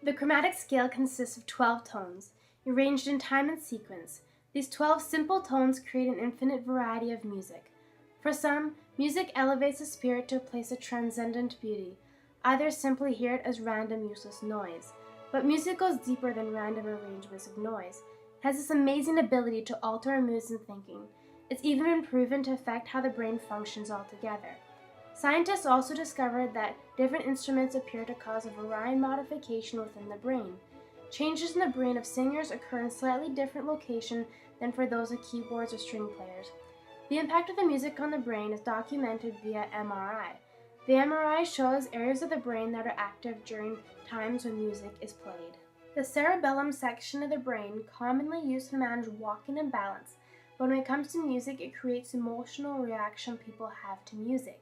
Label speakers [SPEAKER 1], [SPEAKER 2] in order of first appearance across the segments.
[SPEAKER 1] The chromatic scale consists of 12 tones, arranged in time and sequence. These 12 simple tones create an infinite variety of music. For some, music elevates the spirit to a place of transcendent beauty. Others simply hear it as random, useless noise. But music goes deeper than random arrangements of noise. It has this amazing ability to alter our moods and thinking. It's even been proven to affect how the brain functions altogether. Scientists also discovered that different instruments appear to cause a variety of modification within the brain. Changes in the brain of singers occur in slightly different locations than for those of keyboards or string players. The impact of the music on the brain is documented via MRI. The MRI shows areas of the brain that are active during times when music is played. The cerebellum section of the brain, commonly used to manage walking and balance, but when it comes to music, it creates emotional reaction people have to music.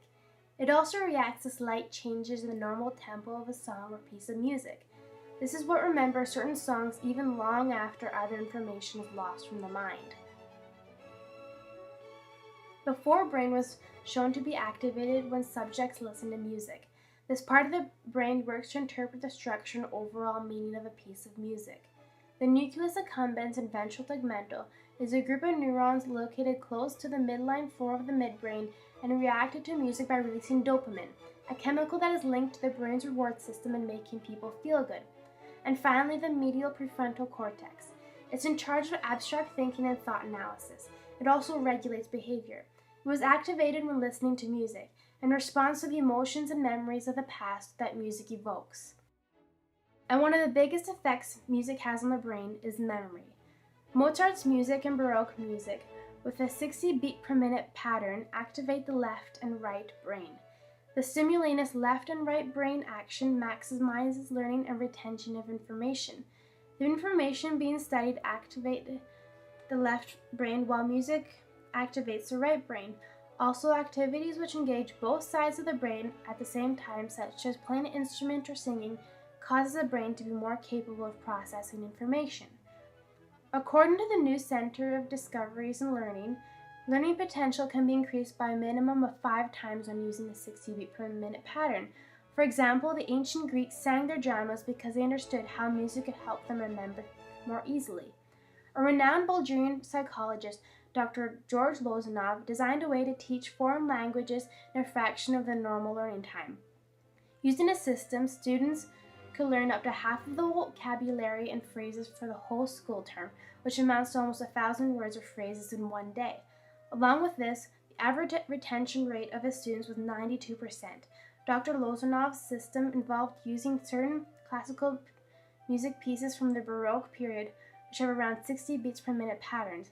[SPEAKER 1] It also reacts to slight changes in the normal tempo of a song or piece of music. This is what remembers certain songs even long after other information is lost from the mind. The forebrain was shown to be activated when subjects listen to music. This part of the brain works to interpret the structure and overall meaning of a piece of music. The nucleus accumbens and ventral tegmental is a group of neurons located close to the midline floor of the midbrain and reacted to music by releasing dopamine, a chemical that is linked to the brain's reward system and making people feel good. And finally, the medial prefrontal cortex. It's in charge of abstract thinking and thought analysis. It also regulates behavior. It was activated when listening to music, in response to the emotions and memories of the past that music evokes. And one of the biggest effects music has on the brain is memory. Mozart's music and Baroque music, with a 60 beat per minute pattern, activate the left and right brain. The simultaneous left and right brain action maximizes learning and retention of information. The information being studied activates the left brain while music activates the right brain. Also, activities which engage both sides of the brain at the same time, such as playing an instrument or singing, causes the brain to be more capable of processing information. According to the new Center of Discoveries and learning potential can be increased by a minimum of 5 times when using the 60 beat per minute pattern. For example, the ancient Greeks sang their dramas because they understood how music could help them remember more easily. A renowned Bulgarian psychologist, Dr. George Lozanov, designed a way to teach foreign languages in a fraction of the normal learning time. Using a system, students could learn up to half of the vocabulary and phrases for the whole school term, which amounts to almost 1,000 words or phrases in one day. Along with this, the average retention rate of his students was 92%. Dr. Lozanov's system involved using certain classical music pieces from the Baroque period, which have around 60 beats per minute patterns.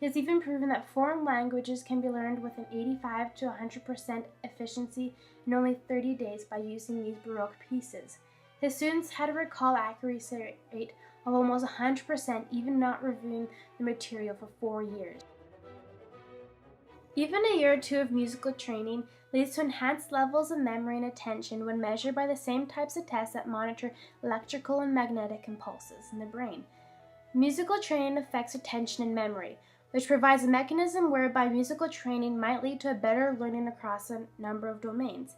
[SPEAKER 1] He has even proven that foreign languages can be learned with an 85 to 100% efficiency in only 30 days by using these Baroque pieces. His students had a recall accuracy rate of almost 100%, even not reviewing the material for 4 years. Even a year or two of musical training leads to enhanced levels of memory and attention when measured by the same types of tests that monitor electrical and magnetic impulses in the brain. Musical training affects attention and memory, which provides a mechanism whereby musical training might lead to a better learning across a number of domains.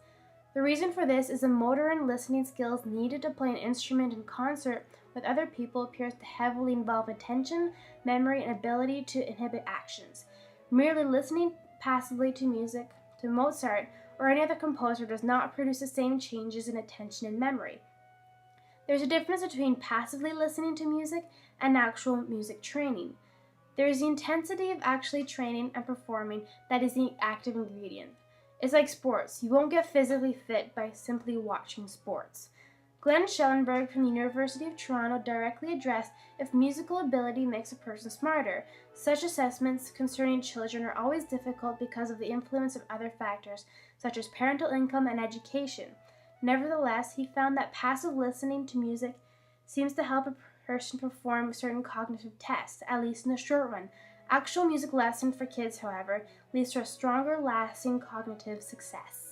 [SPEAKER 1] The reason for this is the motor and listening skills needed to play an instrument in concert with other people appears to heavily involve attention, memory, and ability to inhibit actions. Merely listening passively to music, to Mozart, or any other composer does not produce the same changes in attention and memory. There's a difference between passively listening to music and actual music training. There is the intensity of actually training and performing that is the active ingredient. It's like sports. You won't get physically fit by simply watching sports. Glenn Schellenberg from the University of Toronto directly addressed if musical ability makes a person smarter. Such assessments concerning children are always difficult because of the influence of other factors, such as parental income and education. Nevertheless, he found that passive listening to music seems to help a person perform certain cognitive tests, at least in the short run. Actual music lesson for kids, however, leads to a stronger, lasting cognitive success.